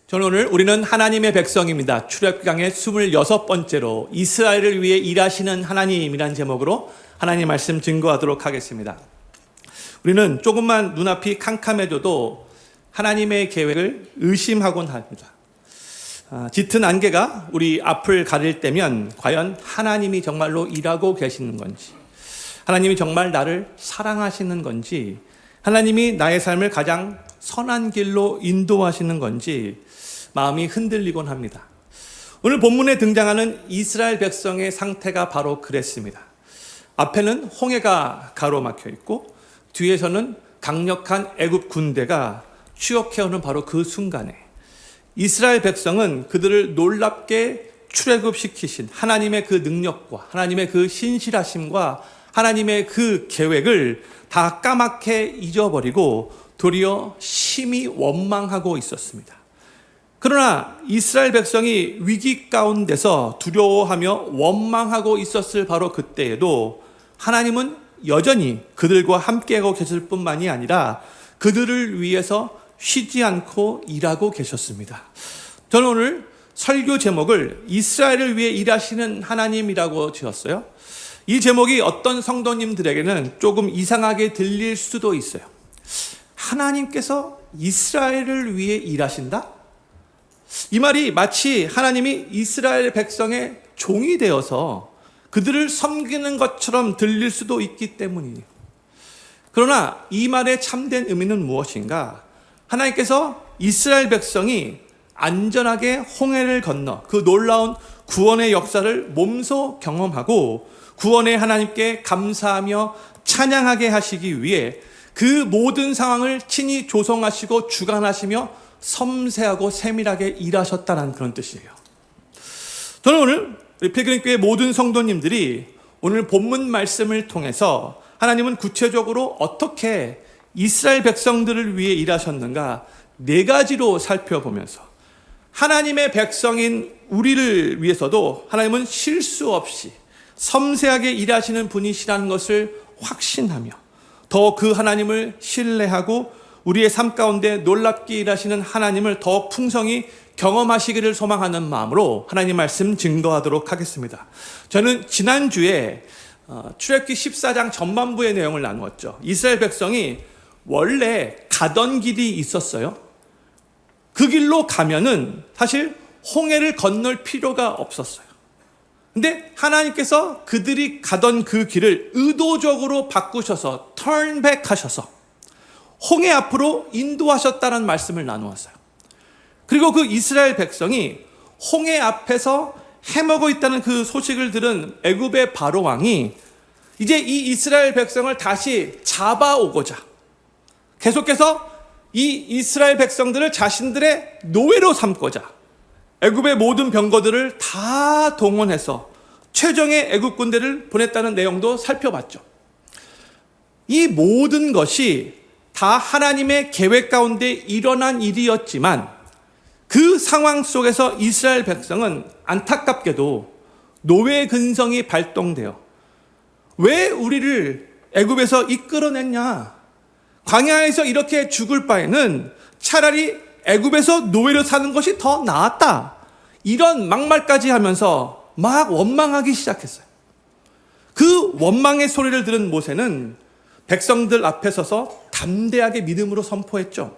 저는 오늘 우리는 하나님의 백성입니다. 출애굽기강의 26번째로 이스라엘을 위해 일하시는 하나님이라는 제목으로 하나님 말씀 증거하도록 하겠습니다. 우리는 조금만 눈앞이 캄캄해져도 하나님의 계획을 의심하곤 합니다. 짙은 안개가 우리 앞을 가릴 때면 과연 하나님이 정말로 일하고 계시는 건지, 하나님이 정말 나를 사랑하시는 건지, 하나님이 나의 삶을 가장 선한 길로 인도하시는 건지 마음이 흔들리곤 합니다. 오늘 본문에 등장하는 이스라엘 백성의 상태가 바로 그랬습니다. 앞에는 홍해가 가로막혀 있고 뒤에서는 강력한 애굽 군대가 추격해오는 바로 그 순간에 이스라엘 백성은 그들을 놀랍게 출애굽시키신 하나님의 그 능력과 하나님의 그 신실하심과 하나님의 그 계획을 다 까맣게 잊어버리고 도리어 심히 원망하고 있었습니다. 그러나 이스라엘 백성이 위기 가운데서 두려워하며 원망하고 있었을 바로 그때에도 하나님은 여전히 그들과 함께하고 계실 뿐만이 아니라 그들을 위해서 쉬지 않고 일하고 계셨습니다. 저는 오늘 설교 제목을 이스라엘을 위해 일하시는 하나님이라고 지었어요. 이 제목이 어떤 성도님들에게는 조금 이상하게 들릴 수도 있어요. 하나님께서 이스라엘을 위해 일하신다? 이 말이 마치 하나님이 이스라엘 백성의 종이 되어서 그들을 섬기는 것처럼 들릴 수도 있기 때문이에요. 그러나 이 말의 참된 의미는 무엇인가? 하나님께서 이스라엘 백성이 안전하게 홍해를 건너 그 놀라운 구원의 역사를 몸소 경험하고 구원의 하나님께 감사하며 찬양하게 하시기 위해 그 모든 상황을 친히 조성하시고 주관하시며 섬세하고 세밀하게 일하셨다는 그런 뜻이에요. 저는 오늘 우리 필그림교회 모든 성도님들이 오늘 본문 말씀을 통해서 하나님은 구체적으로 어떻게 이스라엘 백성들을 위해 일하셨는가 4가지로 살펴보면서 하나님의 백성인 우리를 위해서도 하나님은 실수 없이 섬세하게 일하시는 분이시라는 것을 확신하며 더 그 하나님을 신뢰하고 우리의 삶 가운데 놀랍게 일하시는 하나님을 더 풍성히 경험하시기를 소망하는 마음으로 하나님 말씀 증거하도록 하겠습니다. 저는 지난주에 출애굽기 14장 전반부의 내용을 나누었죠. 이스라엘 백성이 원래 가던 길이 있었어요. 그 길로 가면은 사실 홍해를 건널 필요가 없었어요. 근데 하나님께서 그들이 가던 그 길을 의도적으로 바꾸셔서 턴백 하셔서 홍해 앞으로 인도하셨다는 말씀을 나누었어요. 그리고 그 이스라엘 백성이 홍해 앞에서 헤매고 있다는 그 소식을 들은 애굽의 바로 왕이 이제 이 이스라엘 백성을 다시 잡아오고자 계속해서 이 이스라엘 백성들을 자신들의 노예로 삼고자 애굽의 모든 병거들을 다 동원해서 최정의 애굽 군대를 보냈다는 내용도 살펴봤죠. 이 모든 것이 다 하나님의 계획 가운데 일어난 일이었지만 그 상황 속에서 이스라엘 백성은 안타깝게도 노예 근성이 발동되어 왜 우리를 애굽에서 이끌어냈냐? 광야에서 이렇게 죽을 바에는 차라리 애굽에서 노예로 사는 것이 더 나았다. 이런 막말까지 하면서 막 원망하기 시작했어요. 그 원망의 소리를 들은 모세는 백성들 앞에 서서 담대하게 믿음으로 선포했죠.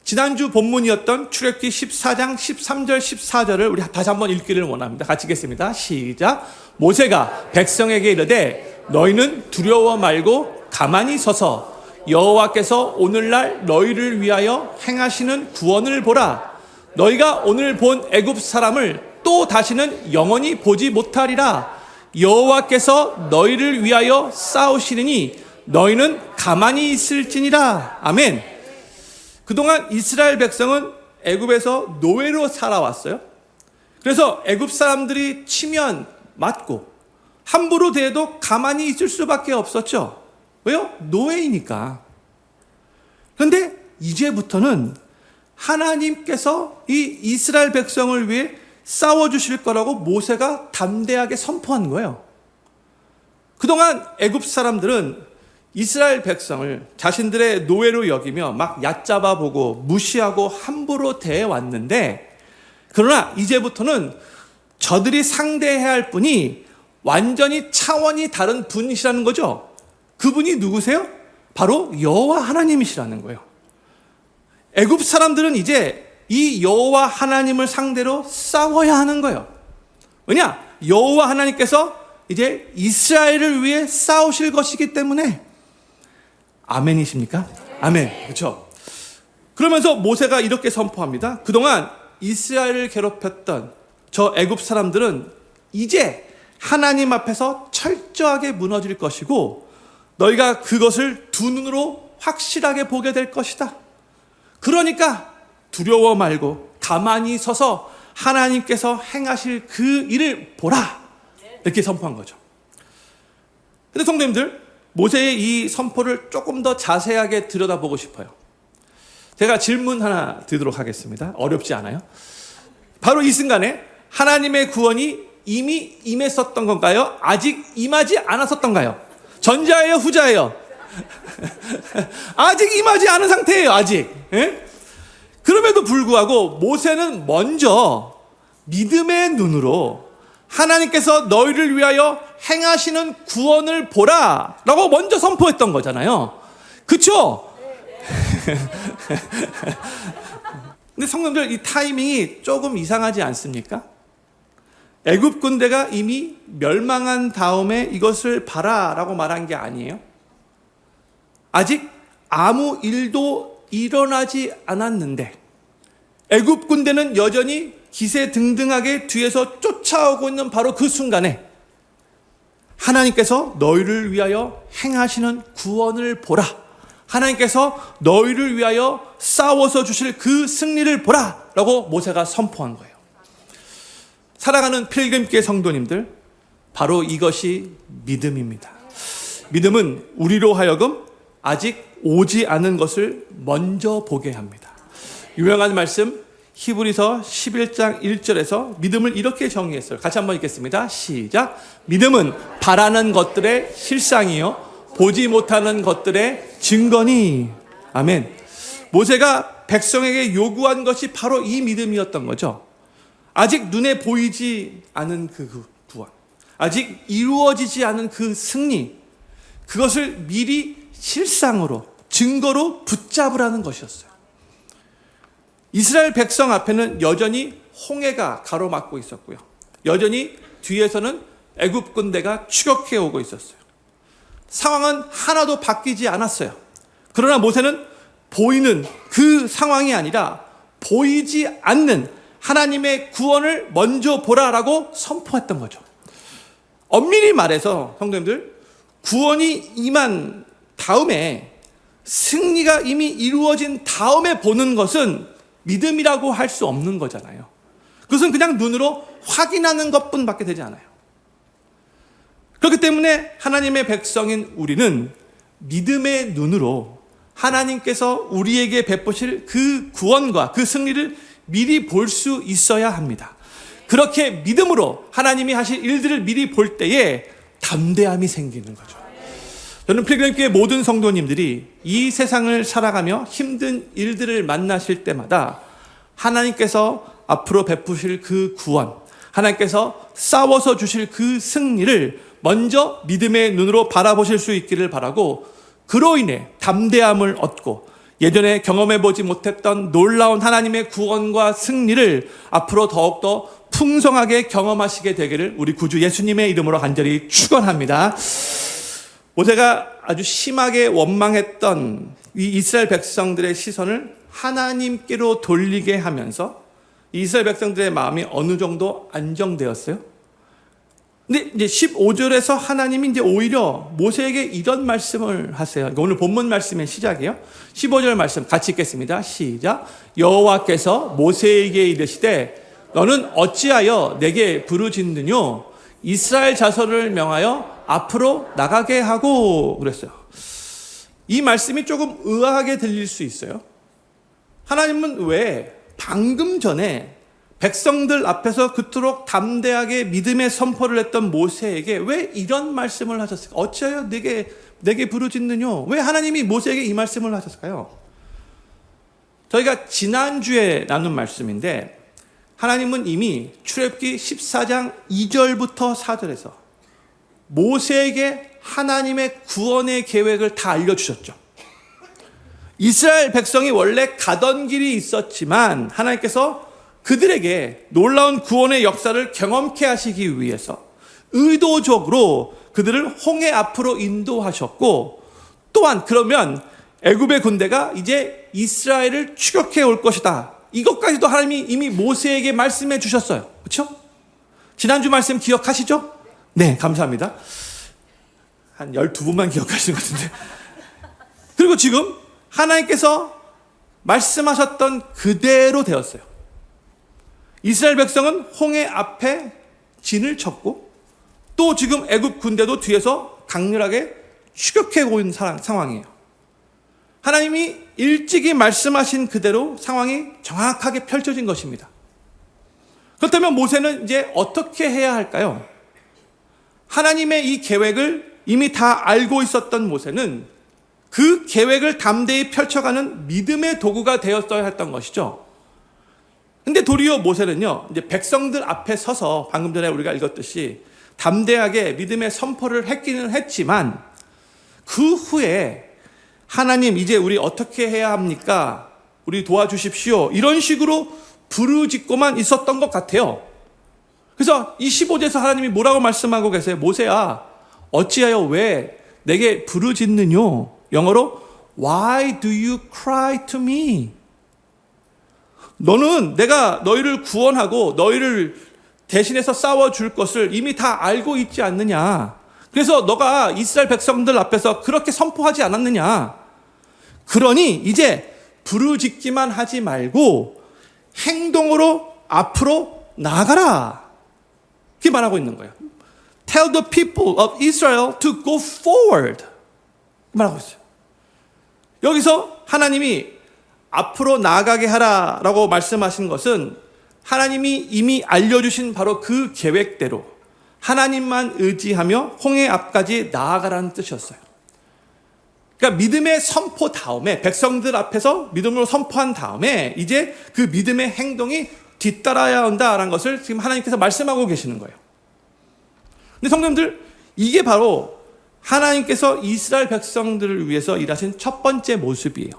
지난주 본문이었던 출애굽기 14장 13절 14절을 우리 다시 한번 읽기를 원합니다. 같이 읽겠습니다. 시작. 모세가 백성에게 이르되 너희는 두려워 말고 가만히 서서 여호와께서 오늘날 너희를 위하여 행하시는 구원을 보라. 너희가 오늘 본 애굽 사람을 또 다시는 영원히 보지 못하리라. 여호와께서 너희를 위하여 싸우시리니 너희는 가만히 있을지니라. 아멘. 그동안 이스라엘 백성은 애굽에서 노예로 살아왔어요. 그래서 애굽 사람들이 치면 맞고 함부로 대해도 가만히 있을 수밖에 없었죠. 왜요? 노예이니까. 그런데 이제부터는 하나님께서 이 이스라엘 백성을 위해 싸워주실 거라고 모세가 담대하게 선포한 거예요. 그동안 애굽 사람들은 이스라엘 백성을 자신들의 노예로 여기며 막 얕잡아 보고 무시하고 함부로 대해왔는데, 그러나 이제부터는 저들이 상대해야 할 분이 완전히 차원이 다른 분이시라는 거죠. 그분이 누구세요? 바로 여호와 하나님이시라는 거예요. 애굽 사람들은 이제 이 여호와 하나님을 상대로 싸워야 하는 거예요. 왜냐? 여호와 하나님께서 이제 이스라엘을 위해 싸우실 것이기 때문에. 아멘이십니까? 아멘. 그렇죠? 그러면서 모세가 이렇게 선포합니다. 그동안 이스라엘을 괴롭혔던 저 애굽 사람들은 이제 하나님 앞에서 철저하게 무너질 것이고, 너희가 그것을 두 눈으로 확실하게 보게 될 것이다. 그러니까 두려워 말고 가만히 서서 하나님께서 행하실 그 일을 보라. 이렇게 선포한 거죠. 근데 성도님들, 모세의 이 선포를 조금 더 자세하게 들여다보고 싶어요. 제가 질문 하나 드리도록 하겠습니다. 어렵지 않아요? 바로 이 순간에 하나님의 구원이 이미 임했었던 건가요? 아직 임하지 않았었던가요? 전자예요, 후자예요? 아직 임하지 않은 상태예요, 아직. 예? 그럼에도 불구하고 모세는 먼저 믿음의 눈으로 하나님께서 너희를 위하여 행하시는 구원을 보라 라고 먼저 선포했던 거잖아요. 그쵸? 근데 성도님들, 이 타이밍이 조금 이상하지 않습니까? 애굽 군대가 이미 멸망한 다음에 이것을 봐라 라고 말한 게 아니에요. 아직 아무 일도 일어나지 않았는데 애굽 군대는 여전히 기세등등하게 뒤에서 쫓아오고 있는 바로 그 순간에 하나님께서 너희를 위하여 행하시는 구원을 보라. 하나님께서 너희를 위하여 싸워서 주실 그 승리를 보라 라고 모세가 선포한 거예요. 사랑하는 필금교회 성도님들, 바로 이것이 믿음입니다. 믿음은 우리로 하여금 아직 오지 않은 것을 먼저 보게 합니다. 유명한 말씀 히브리서 11장 1절에서 믿음을 이렇게 정의했어요. 같이 한번 읽겠습니다. 시작. 믿음은 바라는 것들의 실상이요 보지 못하는 것들의 증거니. 아멘. 모세가 백성에게 요구한 것이 바로 이 믿음이었던 거죠. 아직 눈에 보이지 않은 그 구원, 아직 이루어지지 않은 그 승리, 그것을 미리 실상으로, 증거로 붙잡으라는 것이었어요. 이스라엘 백성 앞에는 여전히 홍해가 가로막고 있었고요. 여전히 뒤에서는 애굽 군대가 추격해 오고 있었어요. 상황은 하나도 바뀌지 않았어요. 그러나 모세는 보이는 그 상황이 아니라 보이지 않는 하나님의 구원을 먼저 보라라고 선포했던 거죠. 엄밀히 말해서 성도님들, 구원이 임한 다음에, 승리가 이미 이루어진 다음에 보는 것은 믿음이라고 할 수 없는 거잖아요. 그것은 그냥 눈으로 확인하는 것뿐밖에 되지 않아요. 그렇기 때문에 하나님의 백성인 우리는 믿음의 눈으로 하나님께서 우리에게 베푸실 그 구원과 그 승리를 미리 볼 수 있어야 합니다. 그렇게 믿음으로 하나님이 하실 일들을 미리 볼 때에 담대함이 생기는 거죠. 저는 필그림교회 모든 성도님들이 이 세상을 살아가며 힘든 일들을 만나실 때마다 하나님께서 앞으로 베푸실 그 구원, 하나님께서 싸워서 주실 그 승리를 먼저 믿음의 눈으로 바라보실 수 있기를 바라고, 그로 인해 담대함을 얻고 예전에 경험해보지 못했던 놀라운 하나님의 구원과 승리를 앞으로 더욱더 풍성하게 경험하시게 되기를 우리 구주 예수님의 이름으로 간절히 축원합니다. 모세가 아주 심하게 원망했던 이 이스라엘 백성들의 시선을 하나님께로 돌리게 하면서 이스라엘 백성들의 마음이 어느 정도 안정되었어요. 근데 이제 15절에서 하나님이 이제 오히려 모세에게 이런 말씀을 하세요. 오늘 본문 말씀의 시작이에요. 15절 말씀 같이 읽겠습니다. 시작. 여호와께서 모세에게 이르시되 너는 어찌하여 내게 부르짖느뇨? 이스라엘 자손을 명하여 앞으로 나가게 하고 그랬어요. 이 말씀이 조금 의아하게 들릴 수 있어요. 하나님은 왜 방금 전에 백성들 앞에서 그토록 담대하게 믿음의 선포를 했던 모세에게 왜 이런 말씀을 하셨을까? 어찌하여 내게 내게 부르짖느뇨? 왜 하나님이 모세에게 이 말씀을 하셨을까요? 저희가 지난주에 나눈 말씀인데 하나님은 이미 출애굽기 14장 2절부터 4절에서 모세에게 하나님의 구원의 계획을 다 알려주셨죠. 이스라엘 백성이 원래 가던 길이 있었지만 하나님께서 그들에게 놀라운 구원의 역사를 경험케 하시기 위해서 의도적으로 그들을 홍해 앞으로 인도하셨고, 또한 그러면 애굽의 군대가 이제 이스라엘을 추격해 올 것이다, 이것까지도 하나님이 이미 모세에게 말씀해 주셨어요. 그렇죠? 지난주 말씀 기억하시죠? 네, 감사합니다. 한 12분만 기억하시는 것 같은데. 그리고 지금 하나님께서 말씀하셨던 그대로 되었어요. 이스라엘 백성은 홍해 앞에 진을 쳤고, 또 지금 애굽 군대도 뒤에서 강렬하게 추격해 오는 상황이에요. 하나님이 일찍이 말씀하신 그대로 상황이 정확하게 펼쳐진 것입니다. 그렇다면 모세는 이제 어떻게 해야 할까요? 하나님의 이 계획을 이미 다 알고 있었던 모세는 그 계획을 담대히 펼쳐가는 믿음의 도구가 되었어야 했던 것이죠. 근데 도리어 모세는요, 이제 백성들 앞에 서서 방금 전에 우리가 읽었듯이 담대하게 믿음의 선포를 했기는 했지만 그 후에 하나님, 이제 우리 어떻게 해야 합니까? 우리 도와주십시오, 이런 식으로 부르짖고만 있었던 것 같아요. 그래서 이 15절에서 하나님이 뭐라고 말씀하고 계세요? 모세야, 어찌하여 왜 내게 부르짖느뇨? 영어로 Why do you cry to me? 너는 내가 너희를 구원하고 너희를 대신해서 싸워줄 것을 이미 다 알고 있지 않느냐? 그래서 너가 이스라엘 백성들 앞에서 그렇게 선포하지 않았느냐? 그러니 이제 부르짖기만 하지 말고 행동으로 앞으로 나아가라, 이렇게 말하고 있는 거예요. Tell the people of Israel to go forward, 말하고 있어요. 여기서 하나님이 앞으로 나아가게 하라라고 말씀하신 것은 하나님이 이미 알려주신 바로 그 계획대로 하나님만 의지하며 홍해 앞까지 나아가라는 뜻이었어요. 그러니까 믿음의 선포 다음에, 백성들 앞에서 믿음으로 선포한 다음에 이제 그 믿음의 행동이 뒤따라야 한다라는 것을 지금 하나님께서 말씀하고 계시는 거예요. 근데 성도님들, 이게 바로 하나님께서 이스라엘 백성들을 위해서 일하신 첫 번째 모습이에요.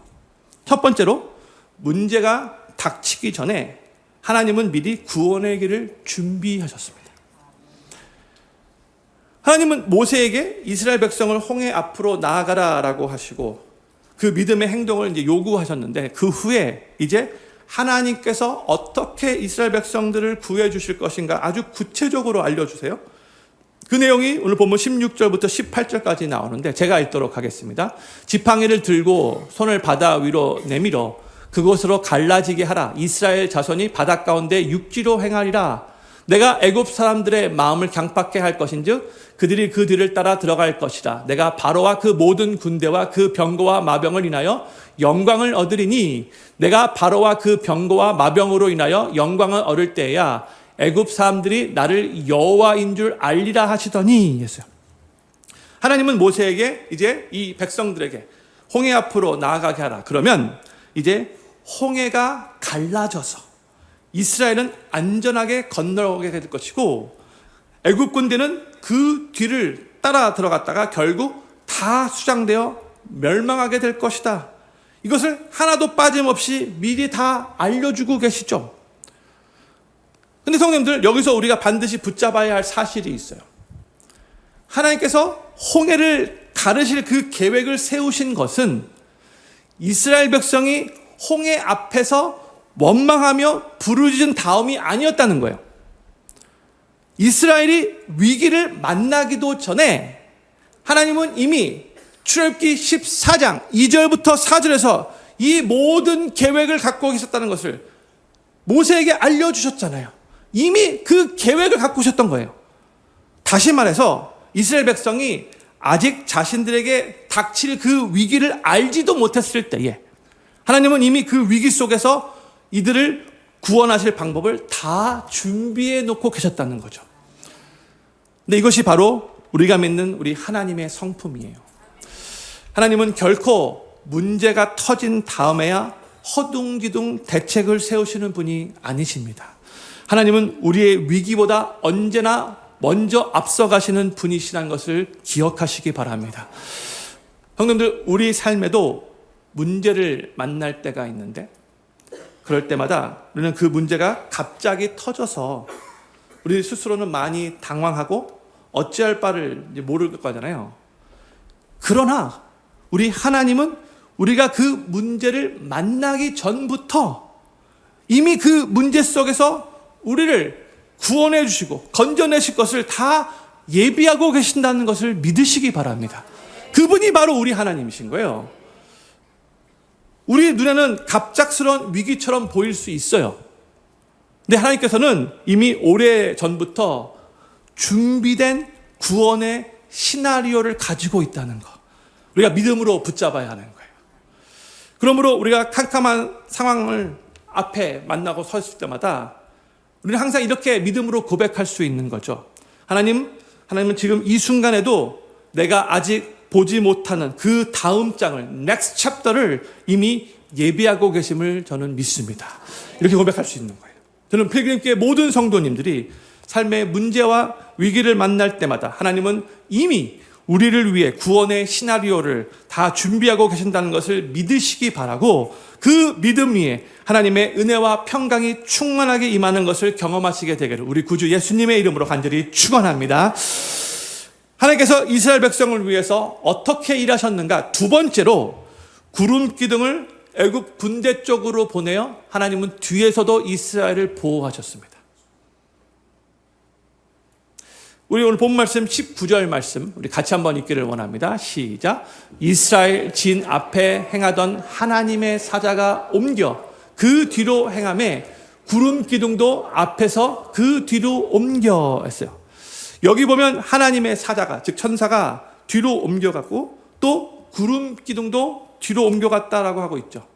첫 번째로, 문제가 닥치기 전에 하나님은 미리 구원의 길을 준비하셨습니다. 하나님은 모세에게 이스라엘 백성을 홍해 앞으로 나아가라라고 하시고 그 믿음의 행동을 이제 요구하셨는데, 그 후에 이제 하나님께서 어떻게 이스라엘 백성들을 구해 주실 것인가 아주 구체적으로 알려주세요. 그 내용이 오늘 본문 16절부터 18절까지 나오는데 제가 읽도록 하겠습니다. 지팡이를 들고 손을 바다 위로 내밀어 그곳으로 갈라지게 하라. 이스라엘 자손이 바다 가운데 육지로 행하리라. 내가 애굽 사람들의 마음을 강팍해 할 것인즉 그들이 그 뒤를 따라 들어갈 것이라. 내가 바로와 그 모든 군대와 그 병거와 마병을 인하여 영광을 얻으리니 내가 바로와 그 병거와 마병으로 인하여 영광을 얻을 때야 애굽 사람들이 나를 여호와인 줄 알리라 하시더니 했어요. 하나님은 모세에게 이제 이 백성들에게 홍해 앞으로 나아가게 하라. 그러면 이제 홍해가 갈라져서 이스라엘은 안전하게 건너오게 될 것이고 애굽 군대는 그 뒤를 따라 들어갔다가 결국 다 수장되어 멸망하게 될 것이다. 이것을 하나도 빠짐없이 미리 다 알려주고 계시죠. 근데 성도님들, 여기서 우리가 반드시 붙잡아야 할 사실이 있어요. 하나님께서 홍해를 가르실 그 계획을 세우신 것은 이스라엘 백성이 홍해 앞에서 원망하며 부르짖은 다음이 아니었다는 거예요. 이스라엘이 위기를 만나기도 전에 하나님은 이미 출애굽기 14장 2절부터 4절에서 이 모든 계획을 갖고 계셨다는 것을 모세에게 알려주셨잖아요. 이미 그 계획을 갖고 오셨던 거예요. 다시 말해서 이스라엘 백성이 아직 자신들에게 닥칠 그 위기를 알지도 못했을 때에 하나님은 이미 그 위기 속에서 이들을 구원하실 방법을 다 준비해 놓고 계셨다는 거죠. 근데 이것이 바로 우리가 믿는 우리 하나님의 성품이에요. 하나님은 결코 문제가 터진 다음에야 허둥지둥 대책을 세우시는 분이 아니십니다. 하나님은 우리의 위기보다 언제나 먼저 앞서가시는 분이시라는 것을 기억하시기 바랍니다. 형님들, 우리 삶에도 문제를 만날 때가 있는데 그럴 때마다 우리는 그 문제가 갑자기 터져서 우리 스스로는 많이 당황하고 어찌할 바를 모를 거잖아요. 그러나 우리 하나님은 우리가 그 문제를 만나기 전부터 이미 그 문제 속에서 우리를 구원해 주시고 건져내실 것을 다 예비하고 계신다는 것을 믿으시기 바랍니다. 그분이 바로 우리 하나님이신 거예요. 우리 눈에는 갑작스러운 위기처럼 보일 수 있어요. 근데 하나님께서는 이미 오래 전부터 준비된 구원의 시나리오를 가지고 있다는 것, 우리가 믿음으로 붙잡아야 하는 거예요. 그러므로 우리가 캄캄한 상황을 앞에 만나고 섰을 때마다 우리는 항상 이렇게 믿음으로 고백할 수 있는 거죠. 하나님은 지금 이 순간에도 내가 아직 보지 못하는 그 다음 장을, next chapter를 이미 예비하고 계심을 저는 믿습니다. 이렇게 고백할 수 있는 거예요. 저는 필그림교회 모든 성도님들이 삶의 문제와 위기를 만날 때마다 하나님은 이미 우리를 위해 구원의 시나리오를 다 준비하고 계신다는 것을 믿으시기 바라고, 그 믿음 위에 하나님의 은혜와 평강이 충만하게 임하는 것을 경험하시게 되기를 우리 구주 예수님의 이름으로 간절히 축원합니다. 하나님께서 이스라엘 백성을 위해서 어떻게 일하셨는가? 두 번째로 구름 기둥을 애굽 군대 쪽으로 보내어 하나님은 뒤에서도 이스라엘을 보호하셨습니다. 우리 오늘 본 말씀 19절 말씀 우리 같이 한번 읽기를 원합니다. 시작. 이스라엘 진 앞에 행하던 하나님의 사자가 옮겨 그 뒤로 행함에 구름 기둥도 앞에서 그 뒤로 옮겨 했어요. 여기 보면 하나님의 사자가, 즉 천사가 뒤로 옮겨갔고 또 구름 기둥도 뒤로 옮겨갔다라고 하고 있죠.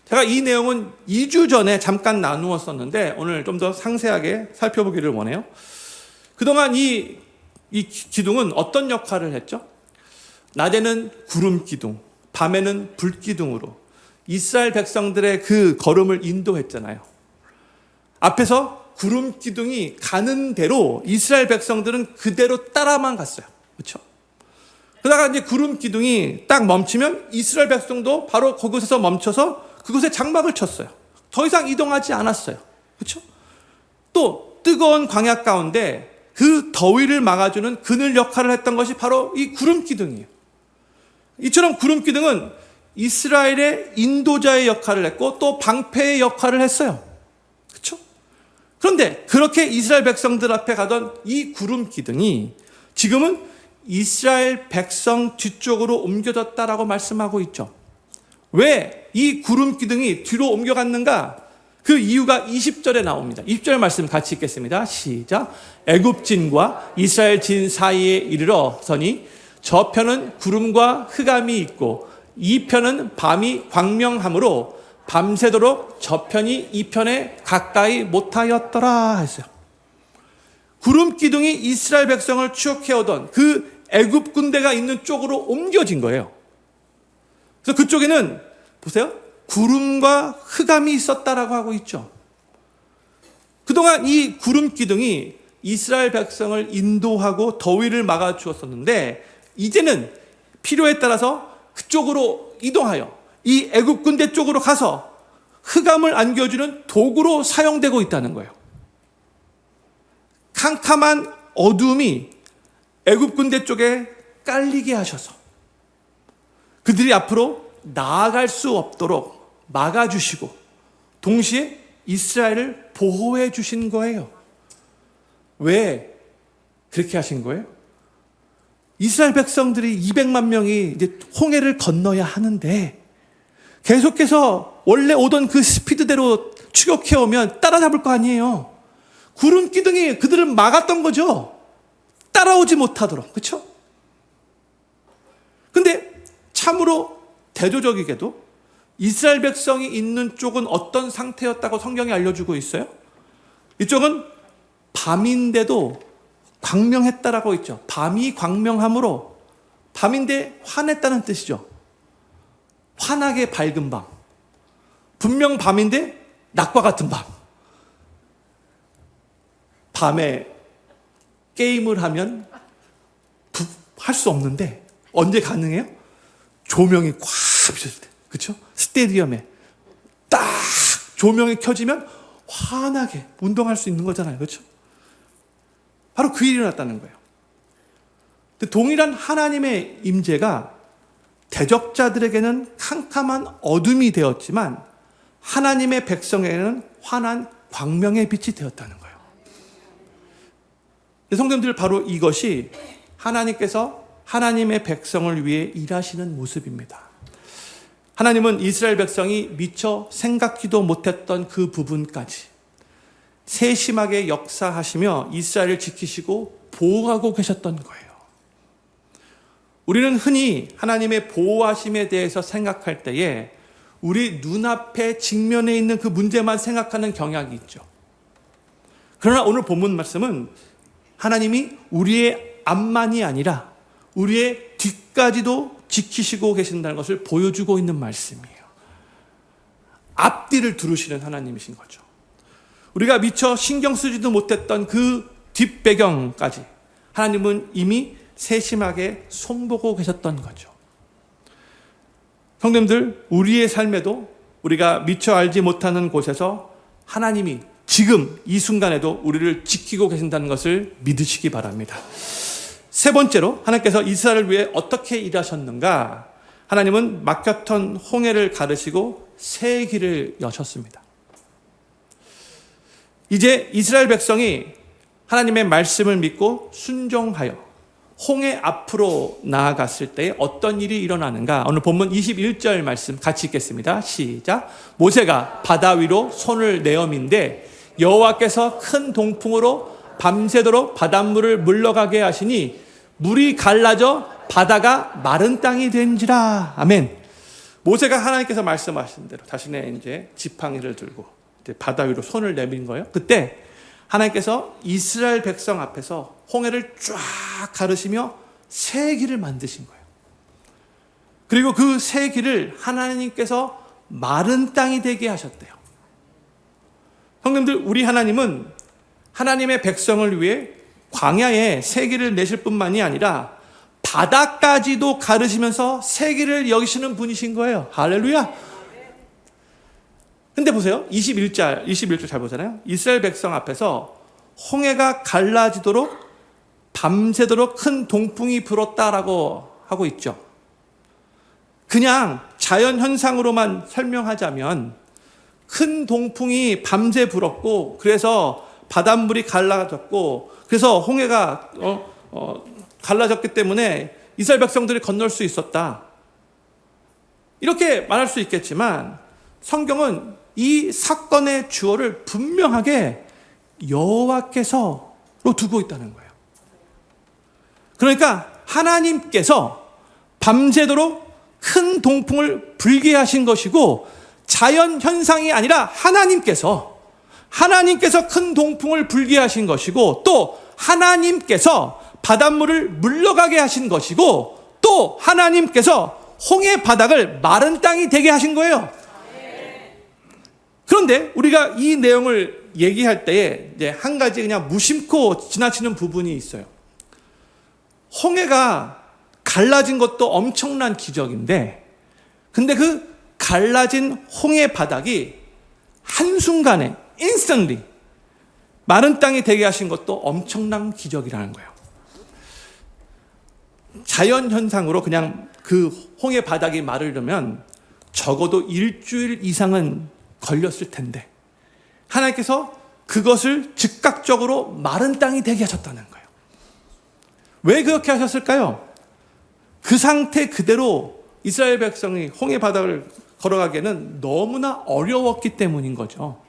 제가 이 내용은 2주 전에 잠깐 나누었었는데 오늘 좀 더 상세하게 살펴보기를 원해요. 그동안 이 기둥은 어떤 역할을 했죠? 낮에는 구름 기둥, 밤에는 불 기둥으로 이스라엘 백성들의 그 걸음을 인도했잖아요. 앞에서 구름 기둥이 가는 대로 이스라엘 백성들은 그대로 따라만 갔어요. 그렇죠? 그러다가 이제 구름 기둥이 딱 멈추면 이스라엘 백성도 바로 그곳에서 멈춰서 그곳에 장막을 쳤어요. 더 이상 이동하지 않았어요. 그렇죠? 또 뜨거운 광야 가운데 그 더위를 막아주는 그늘 역할을 했던 것이 바로 이 구름 기둥이에요. 이처럼 구름 기둥은 이스라엘의 인도자의 역할을 했고 또 방패의 역할을 했어요. 그렇죠? 그런데 그렇게 이스라엘 백성들 앞에 가던 이 구름 기둥이 지금은 이스라엘 백성 뒤쪽으로 옮겨졌다라고 말씀하고 있죠. 왜 이 구름 기둥이 뒤로 옮겨갔는가? 그 이유가 20절에 나옵니다. 20절 말씀 같이 읽겠습니다. 시작. 애굽진과 이스라엘 진 사이에 이르러서니 저편은 구름과 흑암이 있고 이 편은 밤이 광명함으로 밤새도록 저편이 이 편에 가까이 못하였더라 했어요. 구름 기둥이 이스라엘 백성을 추격해오던 그 애굽 군대가 있는 쪽으로 옮겨진 거예요. 그래서 그쪽에는 보세요. 구름과 흑암이 있었다라고 하고 있죠. 그동안 이 구름 기둥이 이스라엘 백성을 인도하고 더위를 막아 주었었는데 이제는 필요에 따라서 그쪽으로 이동하여 이 애굽 군대 쪽으로 가서 흑암을 안겨주는 도구로 사용되고 있다는 거예요. 캄캄한 어둠이 애굽 군대 쪽에 깔리게 하셔서 그들이 앞으로 나아갈 수 없도록 막아주시고 동시에 이스라엘을 보호해 주신 거예요. 왜 그렇게 하신 거예요? 이스라엘 백성들이 200만 명이 이제 홍해를 건너야 하는데 계속해서 원래 오던 그 스피드대로 추격해 오면 따라잡을 거 아니에요. 구름 기둥이 그들을 막았던 거죠. 따라오지 못하도록. 그렇죠? 근데 참으로 대조적이게도 이스라엘 백성이 있는 쪽은 어떤 상태였다고 성경이 알려주고 있어요? 이쪽은 밤인데도 광명했다라고 있죠. 밤이 광명함으로 밤인데 화냈다는 뜻이죠. 환하게 밝은 밤. 분명 밤인데 낮과 같은 밤. 밤에 게임을 하면 할 수 없는데 언제 가능해요? 조명이 꽉 비쳤을 때. 그렇죠? 스테디움에 딱 조명이 켜지면 환하게 운동할 수 있는 거잖아요. 그렇죠? 바로 그 일이 일어났다는 거예요. 동일한 하나님의 임재가 대적자들에게는 캄캄한 어둠이 되었지만 하나님의 백성에게는 환한 광명의 빛이 되었다는 거예요. 성도님들, 바로 이것이 하나님께서 하나님의 백성을 위해 일하시는 모습입니다. 하나님은 이스라엘 백성이 미처 생각지도 못했던 그 부분까지 세심하게 역사하시며 이스라엘을 지키시고 보호하고 계셨던 거예요. 우리는 흔히 하나님의 보호하심에 대해서 생각할 때에 우리 눈앞에 직면해 있는 그 문제만 생각하는 경향이 있죠. 그러나 오늘 본문 말씀은 하나님이 우리의 앞만이 아니라 우리의 뒤까지도 지키시고 계신다는 것을 보여주고 있는 말씀이에요. 앞뒤를 두루시는 하나님이신 거죠. 우리가 미처 신경 쓰지도 못했던 그 뒷배경까지 하나님은 이미 세심하게 손보고 계셨던 거죠. 성도님들, 우리의 삶에도 우리가 미처 알지 못하는 곳에서 하나님이 지금 이 순간에도 우리를 지키고 계신다는 것을 믿으시기 바랍니다. 세 번째로 하나님께서 이스라엘을 위해 어떻게 일하셨는가? 하나님은 막혔던 홍해를 가르시고 새 길을 여셨습니다. 이제 이스라엘 백성이 하나님의 말씀을 믿고 순종하여 홍해 앞으로 나아갔을 때 어떤 일이 일어나는가? 오늘 본문 21절 말씀 같이 읽겠습니다. 시작. 모세가 바다 위로 손을 내어민데 여호와께서 큰 동풍으로 밤새도록 바닷물을 물러가게 하시니 물이 갈라져 바다가 마른 땅이 된지라. 아멘. 모세가 하나님께서 말씀하신 대로 자신의 이제 지팡이를 들고 이제 바다 위로 손을 내민 거예요. 그때 하나님께서 이스라엘 백성 앞에서 홍해를 쫙 가르시며 새 길을 만드신 거예요. 그리고 그 새 길을 하나님께서 마른 땅이 되게 하셨대요. 형님들, 우리 하나님은 하나님의 백성을 위해 광야에 새 길을 내실 뿐만이 아니라 바다까지도 가르시면서 새 길을 여기시는 분이신 거예요. 할렐루야. 근데 보세요. 21절 잘 보잖아요. 이스라엘 백성 앞에서 홍해가 갈라지도록 밤새도록 큰 동풍이 불었다라고 하고 있죠. 그냥 자연 현상으로만 설명하자면 큰 동풍이 밤새 불었고 그래서 바닷물이 갈라졌고 그래서 홍해가 갈라졌기 때문에 이스라엘 백성들이 건널 수 있었다. 이렇게 말할 수 있겠지만 성경은 이 사건의 주어를 분명하게 여호와께서로 두고 있다는 거예요. 그러니까 하나님께서 밤새도록 큰 동풍을 불게 하신 것이고 자연 현상이 아니라 하나님께서 큰 동풍을 불게 하신 것이고 또 하나님께서 바닷물을 물러가게 하신 것이고 또 하나님께서 홍해 바닥을 마른 땅이 되게 하신 거예요. 그런데 우리가 이 내용을 얘기할 때에 이제 한 가지 그냥 무심코 지나치는 부분이 있어요. 홍해가 갈라진 것도 엄청난 기적인데 근데 그 갈라진 홍해 바닥이 한순간에 instantly 마른 땅이 되게 하신 것도 엄청난 기적이라는 거예요. 자연 현상으로 그냥 그 홍해 바닥이 마르려면 적어도 일주일 이상은 걸렸을 텐데 하나님께서 그것을 즉각적으로 마른 땅이 되게 하셨다는 거예요. 왜 그렇게 하셨을까요? 그 상태 그대로 이스라엘 백성이 홍해 바닥을 걸어가기에는 너무나 어려웠기 때문인 거죠.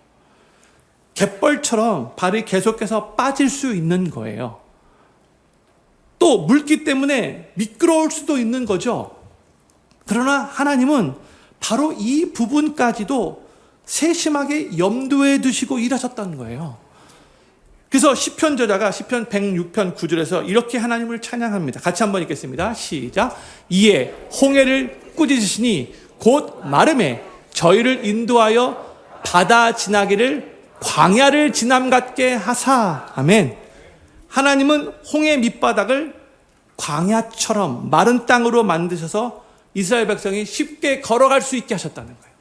갯벌처럼 발이 계속해서 빠질 수 있는 거예요. 또 물기 때문에 미끄러울 수도 있는 거죠. 그러나 하나님은 바로 이 부분까지도 세심하게 염두에 두시고 일하셨다는 거예요. 그래서 시편 저자가 시편 106편 9절에서 이렇게 하나님을 찬양합니다. 같이 한번 읽겠습니다. 시작. 이에 홍해를 꾸짖으시니 곧 마름에 저희를 인도하여 바다 지나기를 광야를 지남 같게 하사. 아멘. 하나님은 홍해 밑바닥을 광야처럼 마른 땅으로 만드셔서 이스라엘 백성이 쉽게 걸어갈 수 있게 하셨다는 거예요.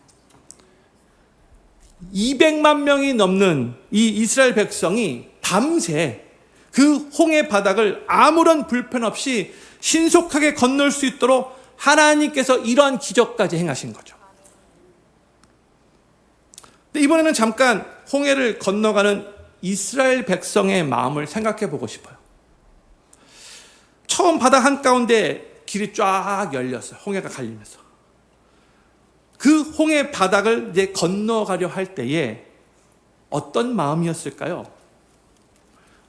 200만 명이 넘는 이 이스라엘 백성이 밤새 그 홍해 바닥을 아무런 불편 없이 신속하게 건널 수 있도록 하나님께서 이러한 기적까지 행하신 거죠. 근데 이번에는 잠깐 홍해를 건너가는 이스라엘 백성의 마음을 생각해 보고 싶어요. 처음 바다 한가운데 길이 쫙 열렸어요. 홍해가 갈리면서. 그 홍해 바닥을 이제 건너가려 할 때에 어떤 마음이었을까요?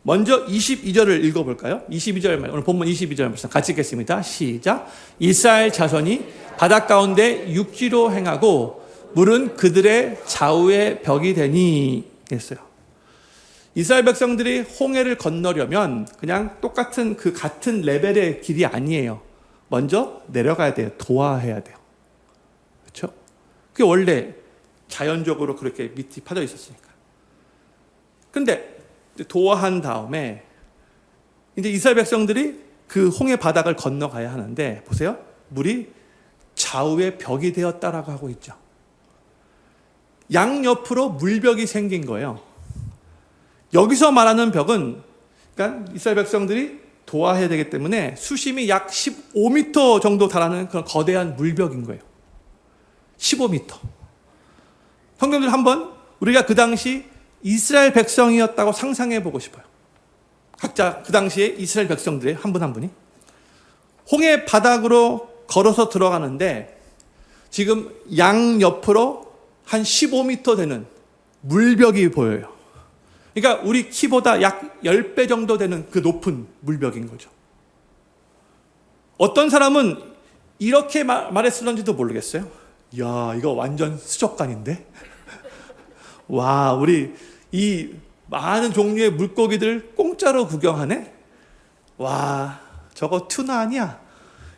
먼저 22절을 읽어볼까요? 22절 말, 오늘 본문 22절 말씀 같이 읽겠습니다. 시작. 이스라엘 자손이 바다 가운데 육지로 행하고 물은 그들의 좌우의 벽이 되니 했어요. 이스라엘 백성들이 홍해를 건너려면 그냥 똑같은 그 같은 레벨의 길이 아니에요. 먼저 내려가야 돼요. 도하해야 돼요. 그렇죠? 그게 원래 자연적으로 그렇게 밑이 파져 있었으니까. 근데 도하한 다음에 이제 이스라엘 백성들이 그 홍해 바닥을 건너가야 하는데 보세요. 물이 좌우의 벽이 되었다라고 하고 있죠. 양옆으로 물벽이 생긴 거예요. 여기서 말하는 벽은 그러니까 이스라엘 백성들이 도하해야 되기 때문에 수심이 약 15m 정도 달하는 그런 거대한 물벽인 거예요. 15m. 형제들 한번 우리가 그 당시 이스라엘 백성이었다고 상상해 보고 싶어요. 각자 그 당시에 이스라엘 백성들의 한 분 한 분이 홍해 바닥으로 걸어서 들어가는데 지금 양옆으로 한 15m 되는 물벽이 보여요. 그러니까 우리 키보다 약 10배 정도 되는 그 높은 물벽인 거죠. 어떤 사람은 이렇게 말했을런지도 모르겠어요. 야, 이거 완전 수족관인데? 와, 우리 이 많은 종류의 물고기들 공짜로 구경하네? 와, 저거 튜나 아니야?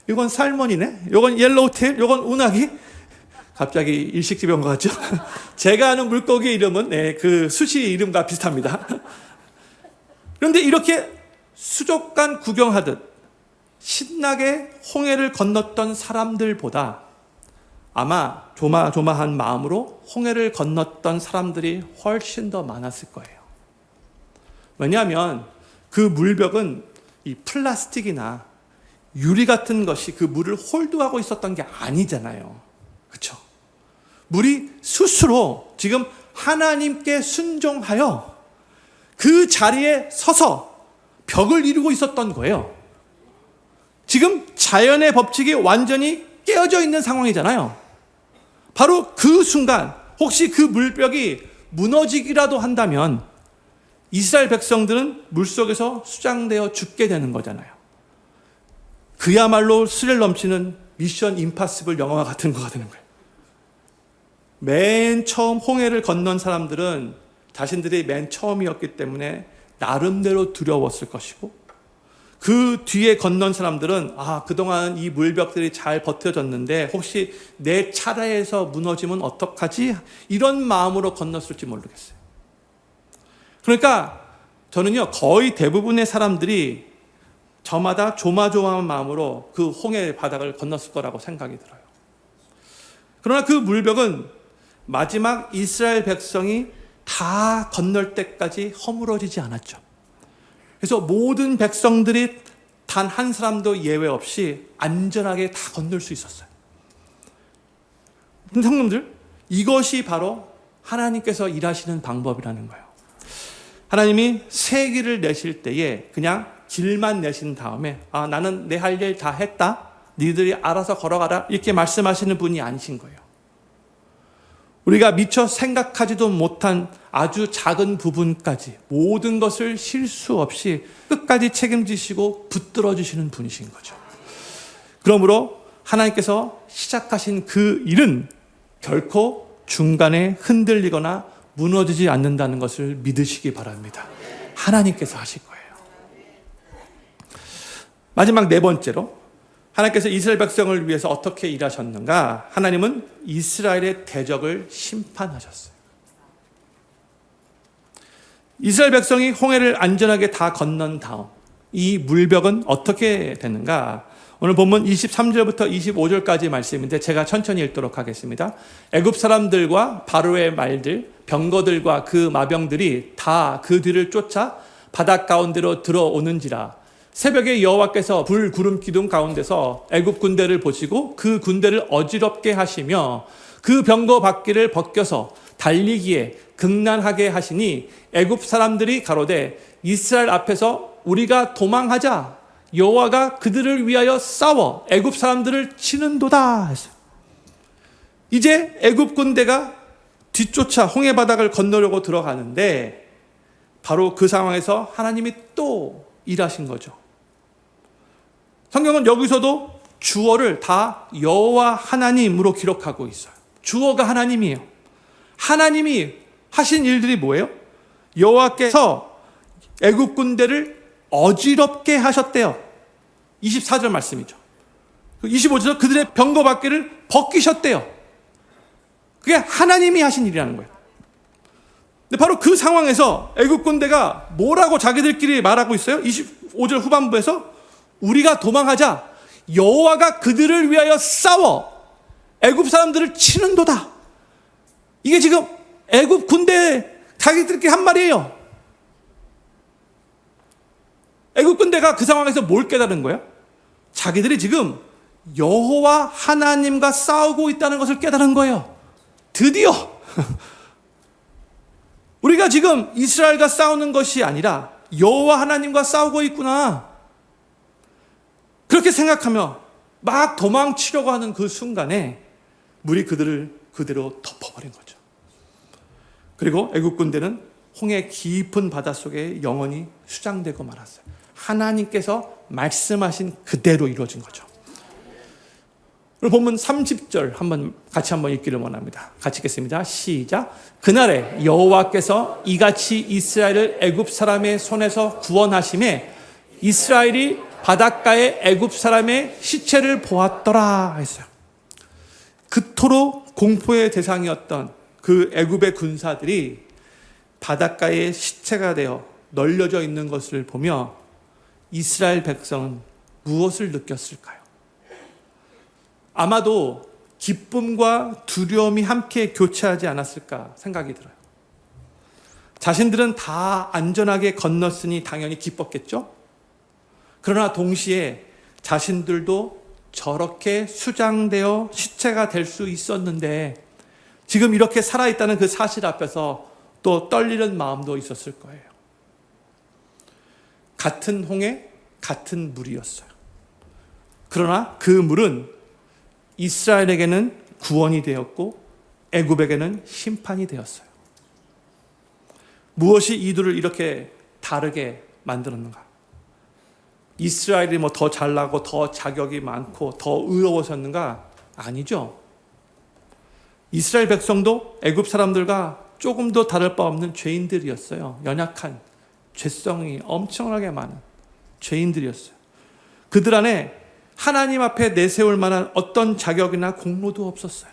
이건 살몬이네? 이건 옐로우테일? 이건 운하기? 갑자기 일식집에 온 것 같죠? 제가 아는 물고기 이름은 그 수시 이름과 비슷합니다. 그런데 이렇게 수족관 구경하듯 신나게 홍해를 건넜던 사람들보다 아마 조마조마한 마음으로 홍해를 건넜던 사람들이 훨씬 더 많았을 거예요. 왜냐하면 그 물벽은 이 플라스틱이나 유리 같은 것이 그 물을 홀드하고 있었던 게 아니잖아요. 그렇죠? 물이 스스로 지금 하나님께 순종하여 그 자리에 서서 벽을 이루고 있었던 거예요. 지금 자연의 법칙이 완전히 깨어져 있는 상황이잖아요. 바로 그 순간 혹시 그 물벽이 무너지기라도 한다면 이스라엘 백성들은 물속에서 수장되어 죽게 되는 거잖아요. 그야말로 스릴 넘치는 미션 임파서블 영화와 같은 거가 되는 거예요. 맨 처음 홍해를 건넌 사람들은 자신들이 맨 처음이었기 때문에 나름대로 두려웠을 것이고 그 뒤에 건넌 사람들은 그동안 이 물벽들이 잘 버텨졌는데 혹시 내 차례에서 무너지면 어떡하지? 이런 마음으로 건넜을지 모르겠어요. 그러니까 저는요 거의 대부분의 사람들이 저마다 조마조마한 마음으로 그 홍해 바닥을 건넜을 거라고 생각이 들어요. 그러나 그 물벽은 마지막 이스라엘 백성이 다 건널 때까지 허물어지지 않았죠. 그래서 모든 백성들이 단 한 사람도 예외 없이 안전하게 다 건널 수 있었어요. 근데 성도님들, 이것이 바로 하나님께서 일하시는 방법이라는 거예요. 하나님이 새 길을 내실 때에 그냥 길만 내신 다음에 나는 내 할 일 다 했다. 니들이 알아서 걸어가라. 이렇게 말씀하시는 분이 아니신 거예요. 우리가 미처 생각하지도 못한 아주 작은 부분까지 모든 것을 실수 없이 끝까지 책임지시고 붙들어 주시는 분이신 거죠. 그러므로 하나님께서 시작하신 그 일은 결코 중간에 흔들리거나 무너지지 않는다는 것을 믿으시기 바랍니다. 하나님께서 하실 거예요. 마지막 네 번째로 하나님께서 이스라엘 백성을 위해서 어떻게 일하셨는가? 하나님은 이스라엘의 대적을 심판하셨어요. 이스라엘 백성이 홍해를 안전하게 다 건넌 다음 이 물벽은 어떻게 됐는가? 오늘 본문 23절부터 25절까지 말씀인데 제가 천천히 읽도록 하겠습니다. 애굽 사람들과 바로의 말들, 병거들과 그 마병들이 다 그 뒤를 쫓아 바닷 가운데로 들어오는지라. 새벽에 여호와께서 불 구름 기둥 가운데서 애굽 군대를 보시고 그 군대를 어지럽게 하시며 그 병거 바퀴를 벗겨서 달리기에 극난하게 하시니 애굽 사람들이 가로되 이스라엘 앞에서 우리가 도망하자. 여호와가 그들을 위하여 싸워 애굽 사람들을 치는도다 했어요. 이제 애굽 군대가 뒤쫓아 홍해 바닥을 건너려고 들어가는데 바로 그 상황에서 하나님이 또 일하신 거죠. 성경은 여기서도 주어를 다 여호와 하나님으로 기록하고 있어요. 주어가 하나님이에요. 하나님이 하신 일들이 뭐예요? 여호와께서 애굽 군대를 어지럽게 하셨대요. 24절 말씀이죠. 25절 그들의 병거 바퀴를 벗기셨대요. 그게 하나님이 하신 일이라는 거예요. 근데 바로 그 상황에서 애굽 군대가 뭐라고 자기들끼리 말하고 있어요? 25절 후반부에서 우리가 도망하자. 여호와가 그들을 위하여 싸워 애굽 사람들을 치는도다. 이게 지금 애굽 군대 자기들끼리 한 말이에요. 애굽 군대가 그 상황에서 뭘 깨달은 거야? 자기들이 지금 여호와 하나님과 싸우고 있다는 것을 깨달은 거예요. 드디어 우리가 지금 이스라엘과 싸우는 것이 아니라 여호와 하나님과 싸우고 있구나. 그렇게 생각하며 막 도망치려고 하는 그 순간에 물이 그들을 그대로 덮어버린 거죠. 그리고 애굽 군대는 홍해 깊은 바닷속에 영원히 수장되고 말았어요. 하나님께서 말씀하신 그대로 이루어진 거죠. 오늘 본문 30절 같이 한번 읽기를 원합니다. 같이 읽겠습니다. 시작. 그날에 여호와께서 이같이 이스라엘을 애굽 사람의 손에서 구원하심에 이스라엘이 바닷가에 애굽 사람의 시체를 보았더라 했어요. 그토록 공포의 대상이었던 그 애굽의 군사들이 바닷가에 시체가 되어 널려져 있는 것을 보며 이스라엘 백성은 무엇을 느꼈을까요? 아마도 기쁨과 두려움이 함께 교차하지 않았을까 생각이 들어요. 자신들은 다 안전하게 건넜으니 당연히 기뻤겠죠? 그러나 동시에 자신들도 저렇게 수장되어 시체가 될 수 있었는데 지금 이렇게 살아있다는 그 사실 앞에서 또 떨리는 마음도 있었을 거예요. 같은 홍해, 같은 물이었어요. 그러나 그 물은 이스라엘에게는 구원이 되었고 애굽에게는 심판이 되었어요. 무엇이 이들을 이렇게 다르게 만들었는가? 이스라엘이 뭐 더 잘나고 더 자격이 많고 더 의로워졌는가? 아니죠. 이스라엘 백성도 애굽 사람들과 조금도 다를 바 없는 죄인들이었어요. 연약한, 죄성이 엄청나게 많은 죄인들이었어요. 그들 안에 하나님 앞에 내세울 만한 어떤 자격이나 공로도 없었어요.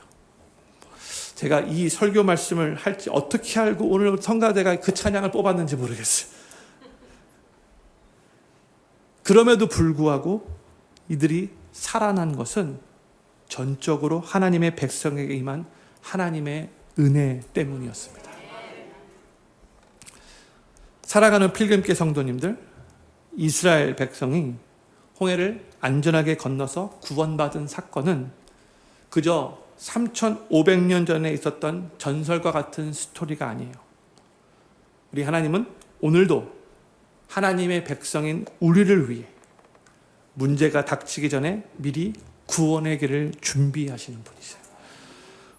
제가 이 설교 말씀을 할지 어떻게 알고 오늘 성가대가 그 찬양을 뽑았는지 모르겠어요. 그럼에도 불구하고 이들이 살아난 것은 전적으로 하나님의 백성에게 임한 하나님의 은혜 때문이었습니다. 살아가는 필금계 성도님들, 이스라엘 백성이 홍해를 안전하게 건너서 구원받은 사건은 그저 3,500년 전에 있었던 전설과 같은 스토리가 아니에요. 우리 하나님은 오늘도 하나님의 백성인 우리를 위해 문제가 닥치기 전에 미리 구원의 길을 준비하시는 분이세요.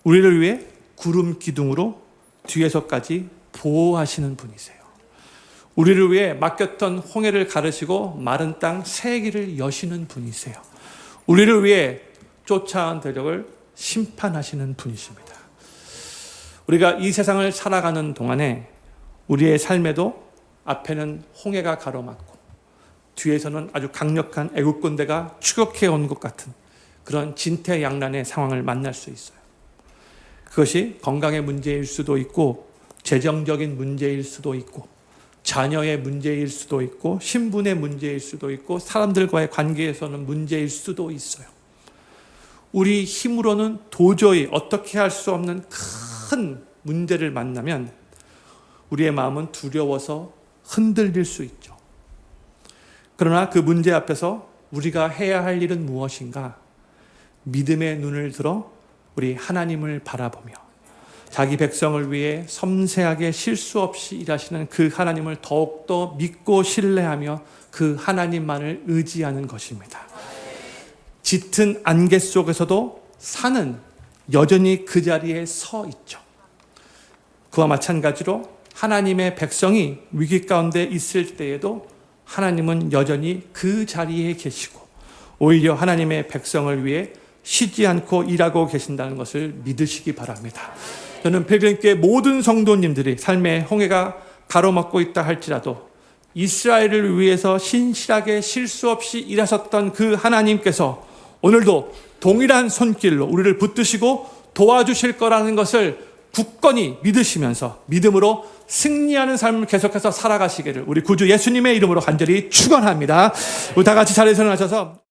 우리를 위해 구름 기둥으로 뒤에서까지 보호하시는 분이세요. 우리를 위해 막혔던 홍해를 가르시고 마른 땅 새 길을 여시는 분이세요. 우리를 위해 쫓아온 대적을 심판하시는 분이십니다. 우리가 이 세상을 살아가는 동안에 우리의 삶에도 앞에는 홍해가 가로막고 뒤에서는 아주 강력한 애국 군대가 추격해 온 것 같은 그런 진퇴양난의 상황을 만날 수 있어요. 그것이 건강의 문제일 수도 있고 재정적인 문제일 수도 있고 자녀의 문제일 수도 있고 신분의 문제일 수도 있고 사람들과의 관계에서는 문제일 수도 있어요. 우리 힘으로는 도저히 어떻게 할 수 없는 큰 문제를 만나면 우리의 마음은 두려워서 흔들릴 수 있죠. 그러나 그 문제 앞에서 우리가 해야 할 일은 무엇인가? 믿음의 눈을 들어 우리 하나님을 바라보며 자기 백성을 위해 섬세하게 실수 없이 일하시는 그 하나님을 더욱더 믿고 신뢰하며 그 하나님만을 의지하는 것입니다. 짙은 안개 속에서도 산은 여전히 그 자리에 서 있죠. 그와 마찬가지로 하나님의 백성이 위기 가운데 있을 때에도 하나님은 여전히 그 자리에 계시고 오히려 하나님의 백성을 위해 쉬지 않고 일하고 계신다는 것을 믿으시기 바랍니다. 저는 필그림교회 모든 성도님들이 삶의 홍해가 가로막고 있다 할지라도 이스라엘을 위해서 신실하게 실수 없이 일하셨던 그 하나님께서 오늘도 동일한 손길로 우리를 붙드시고 도와주실 거라는 것을 굳건히 믿으시면서 믿음으로 승리하는 삶을 계속해서 살아가시기를 우리 구주 예수님의 이름으로 간절히 축원합니다. 우리 다 같이 자리에서 일어나셔서